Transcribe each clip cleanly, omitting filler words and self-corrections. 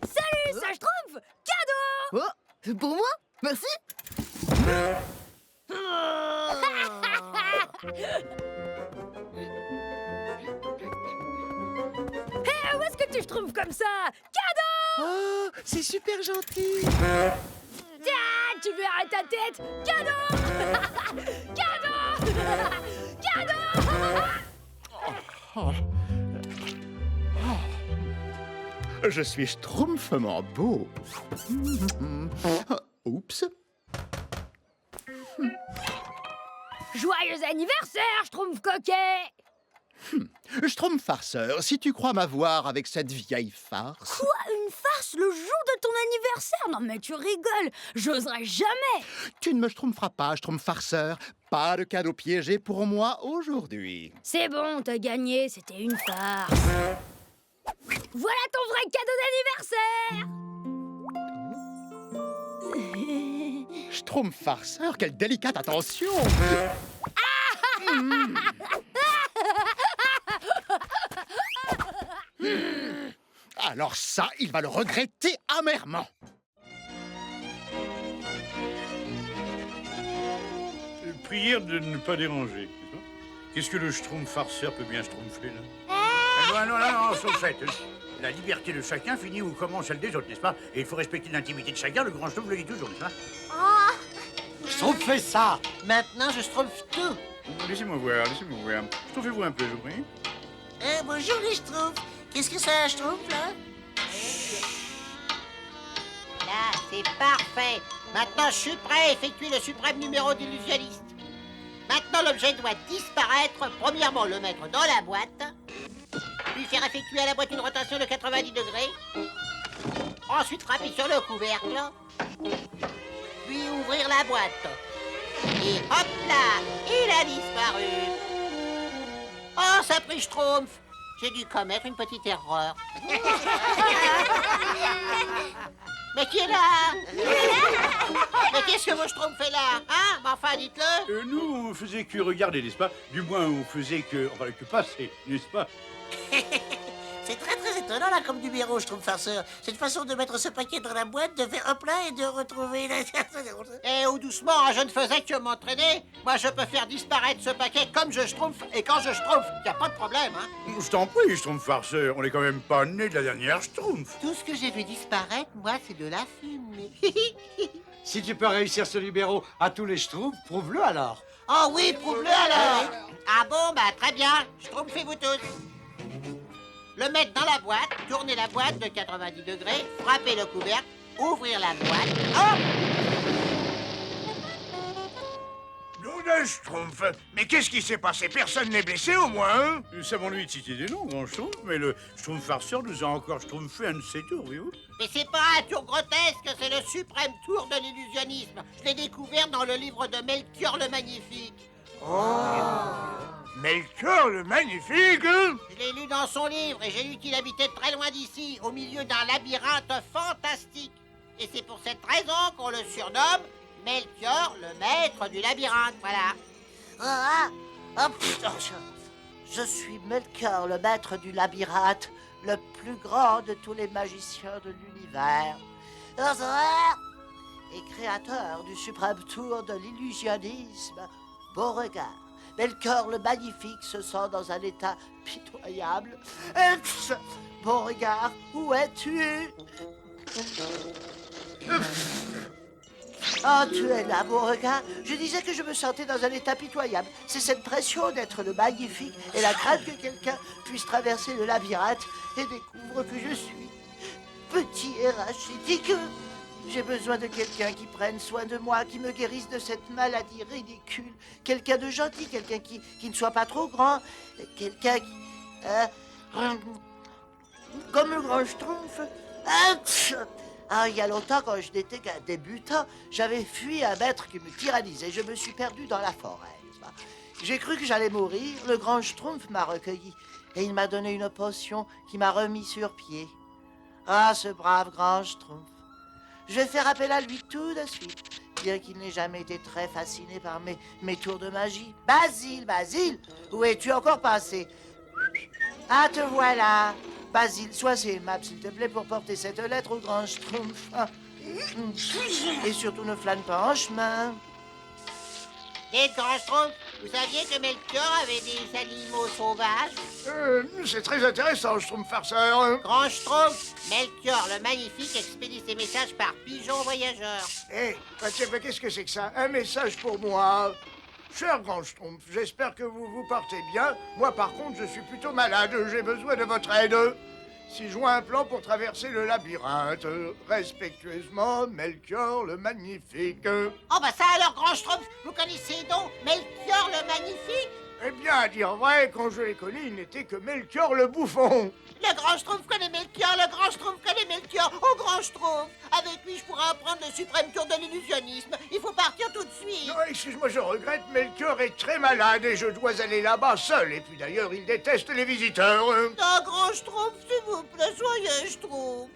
Salut, ça Schtroumpf! Cadeau! Oh, c'est pour moi? Merci. Hé, où est-ce que tu Schtroumpf comme ça? Cadeau! Oh, c'est super gentil. Tiens, tu verras ta tête! Cadeau! Cadeau! Cadeau! Je suis schtroumpfement beau. Oups. Joyeux anniversaire, Schtroumpf coquet! Schtroumpf farceur, si tu crois m'avoir avec cette vieille farce... Quoi, une farce le jour de ton anniversaire? Non mais tu rigoles, j'oserais jamais! Tu ne me schtroumpferas pas, Schtroumpf farceur. Pas de cadeau piégé pour moi aujourd'hui. C'est bon, t'as gagné, c'était une farce. Voilà ton vrai cadeau d'anniversaire! Schtroumpf farceur, quelle délicate attention. Alors ça, il va le regretter amèrement. Prière de ne pas déranger. Qu'est-ce que le Schtroumpf farceur peut bien schtroumpfer, là? Non, sauf fait. La liberté de chacun finit où commence celle des autres, n'est-ce pas? Et il faut respecter l'intimité de chacun, le grand Schtroumpf le dit toujours, n'est-ce pas? Schtroumpf fait ça. Maintenant, je schtroumpf tout. Laissez-moi voir. Schtroumpfez-vous un peu, je vous prie. Bonjour les schtroumpfs. Qu'est-ce que c'est un schtroumpf, là? Là, c'est parfait. Maintenant, je suis prêt à effectuer le suprême numéro d'illusionniste. Maintenant, l'objet doit disparaître. Premièrement, le mettre dans la boîte. Puis faire effectuer à la boîte une rotation de 90 degrés. Ensuite, frapper sur le couvercle. Puis ouvrir la boîte. Et hop là, il a disparu. Oh, ça pris Schtroumpf. J'ai dû commettre une petite erreur. Mais qui est là? Mais qu'est-ce que vos Schtroumpf fait là? Hein? Mais enfin, dites-le. Nous, on faisait que regarder, n'est-ce pas? Du moins, on faisait que passer, n'est-ce pas? C'est très étonnant là comme numéro, Schtroumpf farceur. Cette façon de mettre ce paquet dans la boîte, de faire hop là et de retrouver la... Eh, oh, doucement, hein, je ne faisais que m'entraîner. Moi, je peux faire disparaître ce paquet comme je Schtroumpf et quand je Schtroumpf. Y a pas de problème, hein. Je t'en prie, Schtroumpf farceur, on est quand même pas né de la dernière Schtroumpf. Tout ce que j'ai vu disparaître, moi, c'est de la fumée. Si tu peux réussir ce numéro à tous les Schtroumpfs, prouve-le alors. Oh oui, prouve-le alors. Ah bon, bah très bien. Schtroumpfez-vous tous. Le mettre dans la boîte, tourner la boîte de 90 degrés, frapper le couvercle, ouvrir la boîte. Oh! Nom d'un Schtroumpf. Mais qu'est-ce qui s'est passé? Personne n'est blessé, au moins, hein? Nous savons lui de citer des noms, grand Schtroumpf, mais le Schtroumpf farceur nous a encore schtroumpfé un de ses tours, voyez-vous? Mais c'est pas un tour grotesque, c'est le suprême tour de l'illusionnisme. Je l'ai découvert dans le livre de Melchior le Magnifique. Melchior le Magnifique, hein? Je l'ai lu dans son livre et j'ai lu qu'il habitait très loin d'ici, au milieu d'un labyrinthe fantastique. Et c'est pour cette raison qu'on le surnomme Melchior, le maître du labyrinthe, voilà. Je suis Melchior, le maître du labyrinthe, le plus grand de tous les magiciens de l'univers. Et créateur du suprême tour de l'illusionnisme. Beauregard, Melchior le Magnifique se sent dans un état pitoyable. Beauregard, où es-tu? Oh, tu es là, Beauregard. Je disais que je me sentais dans un état pitoyable. C'est cette pression d'être le Magnifique et la crainte que quelqu'un puisse traverser le labyrinthe et découvre que je suis petit et rachitique. J'ai besoin de quelqu'un qui prenne soin de moi, qui me guérisse de cette maladie ridicule. Quelqu'un de gentil, quelqu'un qui ne soit pas trop grand. Quelqu'un qui... comme le grand Schtroumpf. Il y a longtemps, quand je n'étais qu'un débutant, j'avais fui un maître qui me tyrannisait. Je me suis perdu dans la forêt. J'ai cru que j'allais mourir. Le grand Schtroumpf m'a recueilli et il m'a donné une potion qui m'a remis sur pied. Ah, ce brave grand Schtroumpf. Je vais faire appel à lui tout de suite, bien qu'il n'ait jamais été très fasciné par mes tours de magie. Basile, où es-tu encore passé? Ah, te voilà. Basile, sois aimable, s'il te plaît, pour porter cette lettre au grand Schtroumpf. Et surtout, ne flâne pas en chemin. Et grand Schtroumpf, vous saviez que Melchior avait des animaux sauvages? C'est très intéressant, Schtroumpf farceur. Grand Schtroumpf, Melchior le Magnifique expédie ses messages par pigeon voyageur. Hé, qu'est-ce que c'est que ça? Un message pour moi. Cher grand Schtroumpf, j'espère que vous vous portez bien. Moi, par contre, je suis plutôt malade. J'ai besoin de votre aide. Si je vois un plan pour traverser le labyrinthe. Respectueusement, Melchior le Magnifique. Oh bah ça alors, grand Schtroumpf, vous connaissez donc Melchior le Magnifique? Eh bien, à dire vrai, quand je l'ai connu, il n'était que Melchior le Bouffon. Le grand Schtroumpf connaît Melchior, le grand Schtroumpf connaît Melchior. Oh grand Schtroumpf, avec lui je pourrais apprendre le suprême tour de l'illusionnisme. Il faut partir tout de suite. Non, excuse-moi, je regrette, Melchior est très malade et je dois aller là-bas seul. Et puis d'ailleurs, il déteste les visiteurs. Non, grand Schtroumpf, s'il vous plaît, soyez Schtroumpf.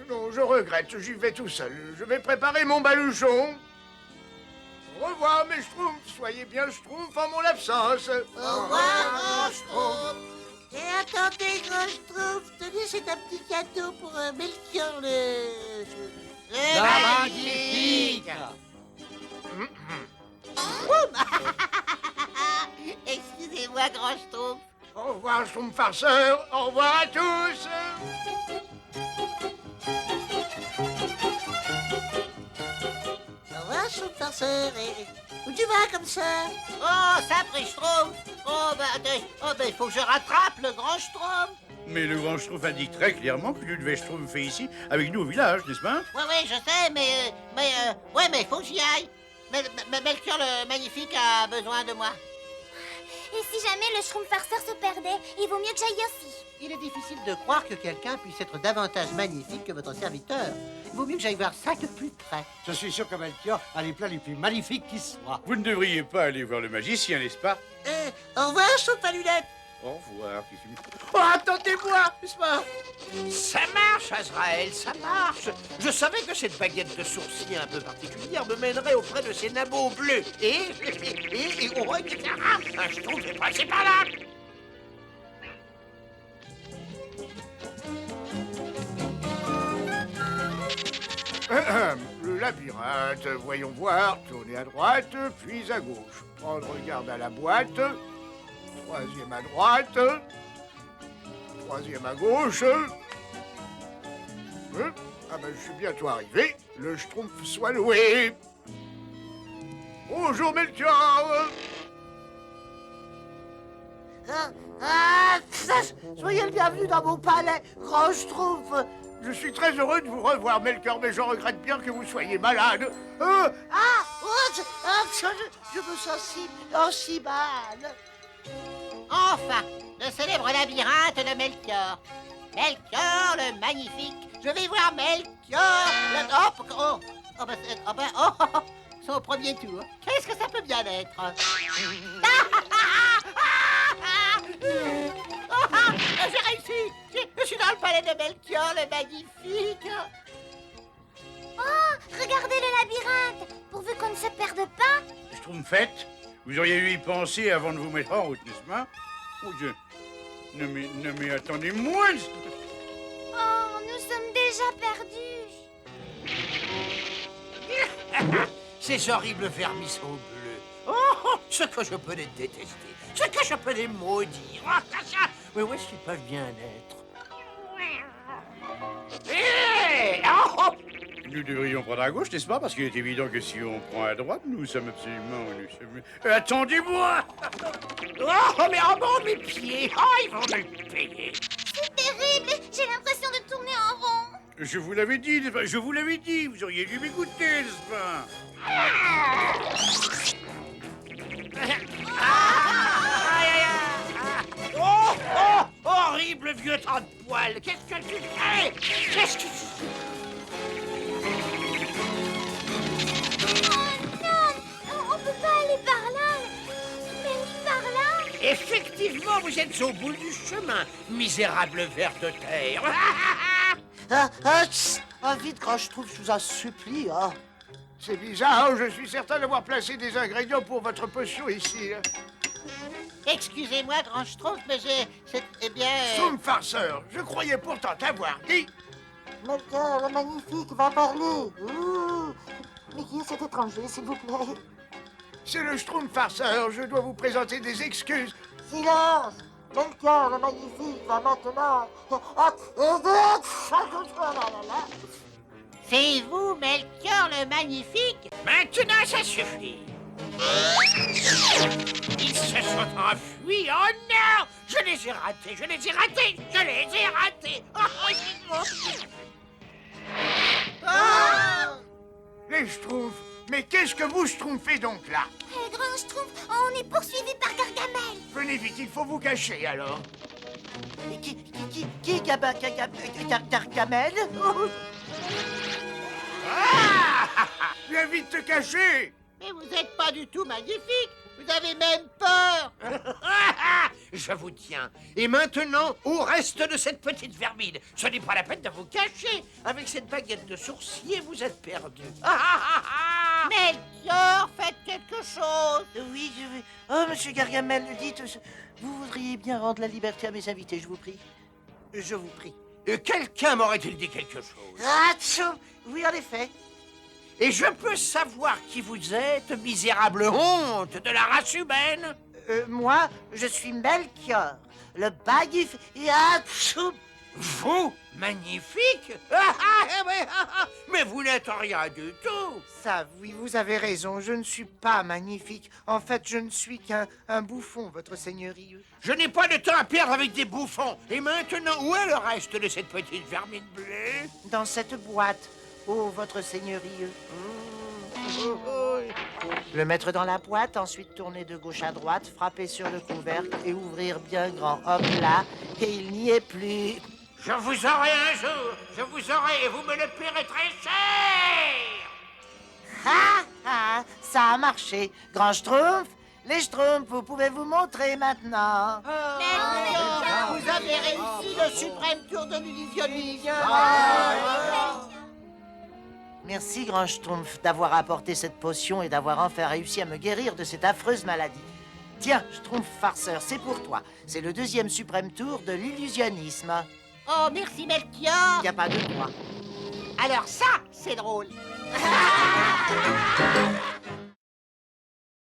Non, je regrette, j'y vais tout seul. Je vais préparer mon baluchon. Au revoir, mes Schtroumpfs. Soyez bien Schtroumpfs en mon absence. Au revoir, grand Schtroumpf. Et attendez, grand Schtroumpf, tenez, c'est un petit cadeau pour Melchior le Magnifique. Excusez-moi, grand Schtroumpf. Au revoir, Schtroumpf farceur. Au revoir à tous. Au revoir, Schtroumpf farceur. Où tu vas comme ça? Oh, ça, après Schtroumpf. Oh, il faut que je rattrape le grand Schtroumpf. Mais le grand Schtroumpf indique très clairement que tu devais Schtroumpfer ici, avec nous au village, n'est-ce pas? Ouais, je sais, mais il faut que j'y aille. Melchior le Magnifique a besoin de moi. Et si jamais le Schtroumpf farceur se perdait, il vaut mieux que j'aille aussi. Il est difficile de croire que quelqu'un puisse être davantage magnifique que votre serviteur. Il vaut mieux que j'aille voir ça de plus près. Je suis sûr que Melchior a les plats les plus magnifiques qui soient. Vous ne devriez pas aller voir le magicien, n'est-ce pas? Au revoir, Schtroumpf à lunettes. Au revoir. Qu'est-ce que tu- Oh, attendez-moi, n'est-ce pas? Ça marche, Azraël, ça marche. Je savais que cette baguette de sourcil un peu particulière me mènerait auprès de ces nabots bleus. Et oh, etc. Un Schtroumpf est passé par là. Le labyrinthe, voyons voir, tourner à droite, puis à gauche. Prendre garde à la boîte. Troisième à droite. Troisième à gauche. Ah ben, je suis bientôt arrivé. Le Schtroumpf soit loué. Bonjour, Melchior. Soyez le bienvenu dans mon palais, grand Schtroumpf. Je suis très heureux de vous revoir, Melchior, mais je regrette bien que vous soyez malade. Je me sens si mal. Enfin, le célèbre labyrinthe de Melchior. Melchior le Magnifique. Je vais voir Melchior le... c'est au premier tour. Qu'est-ce que ça peut bien être? J'ai réussi. Je suis dans le palais de Melchior le Magnifique. Oh, regardez le labyrinthe. Pourvu qu'on ne se perde pas. Schtroumpfette, vous auriez dû y penser avant de vous mettre en route, n'est-ce pas? Oh, non mais attendez-moi. Oh, nous sommes déjà perdus. Ces horribles vermisseaux bleus. Oh, ce que je peux les détester. Ce que je peux les maudire. Mais où est-ce qu'ils peuvent bien être? Nous devrions prendre à gauche, n'est-ce pas? Parce qu'il est évident que si on prend à droite, nous sommes absolument... Attendez-moi! Oh, mais en bas mes pieds. Oh, ils vont me le payer. C'est terrible. J'ai l'impression de tourner en rond. Je vous l'avais dit, n'est-ce pas? Je vous l'avais dit, vous auriez dû m'écouter, n'est-ce pas? Horrible vieux tas de poils. Qu'est-ce que tu fais? Qu'est-ce que tu... Oh non, on peut pas aller par là. Même par là. Effectivement, vous êtes au bout du chemin, misérable ver de terre. Vite, grand Schtroumpf, je vous en supplie. C'est bizarre, je suis certain d'avoir placé des ingrédients pour votre potion ici. Excusez-moi, grand Schtroumpf, mais eh bien... Schtroumpf farceur, je croyais pourtant t'avoir dit. Melchior, le magnifique, va parler. Ouh. Mais qui est cet étranger, s'il vous plaît? C'est le Schtroumpf farceur, je dois vous présenter des excuses. Silence! Melchior, le magnifique, va maintenant... C'est vous, Melchior, le magnifique? Maintenant, ça suffit. Ils se sont enfuis. Oh non! Je les ai ratés, je les ai ratés, je les ai ratés. Les Schtroumpfs, mais qu'est-ce que vous Schtroumpfez donc là? Grand Schtroumpf, on est poursuivi par Gargamel. Venez vite, il faut vous cacher alors. Mais qui Gargamel? Viens vite te cacher. Mais vous n'êtes pas du tout magnifique. Vous avez même peur. Je vous tiens. Et maintenant, au reste de cette petite vermine. Ce n'est pas la peine de vous cacher. Avec cette baguette de sourcier, vous êtes perdu. Melchior, faites quelque chose. Oui, je vais... Oh, monsieur Gargamel, dites... Vous voudriez bien rendre la liberté à mes invités, je vous prie. Je vous prie. Quelqu'un m'aurait-il dit quelque chose? Atchou! Oui, en effet. Et je peux savoir qui vous êtes, misérable honte de la race humaine? Moi, je suis Melchior, le magnifique... Atchou! Vous, magnifique? Mais vous n'êtes rien du tout. Ça, oui, vous avez raison, je ne suis pas magnifique. En fait, je ne suis qu'un bouffon, votre seigneurie. Je n'ai pas de temps à perdre avec des bouffons. Et maintenant, où est le reste de cette petite vermine bleue? Dans cette boîte, oh, votre seigneurie. Le mettre dans la boîte, ensuite tourner de gauche à droite, frapper sur le couvercle et ouvrir bien grand. Hop là, et il n'y est plus. Je vous aurai un jour, je vous aurai et vous me le paierez très cher. Ça a marché. Grand Schtroumpf, les Schtroumpfs, vous pouvez vous montrer maintenant. Melchior, vous avez réussi le suprême tour de l'illusionnisme. Merci, Grand Schtroumpf, d'avoir apporté cette potion et d'avoir enfin réussi à me guérir de cette affreuse maladie. Tiens, Schtroumpf farceur, c'est pour toi. C'est le deuxième suprême tour de l'illusionnisme. Oh, merci, Melchior. Il n'y a pas de quoi. Alors ça, c'est drôle.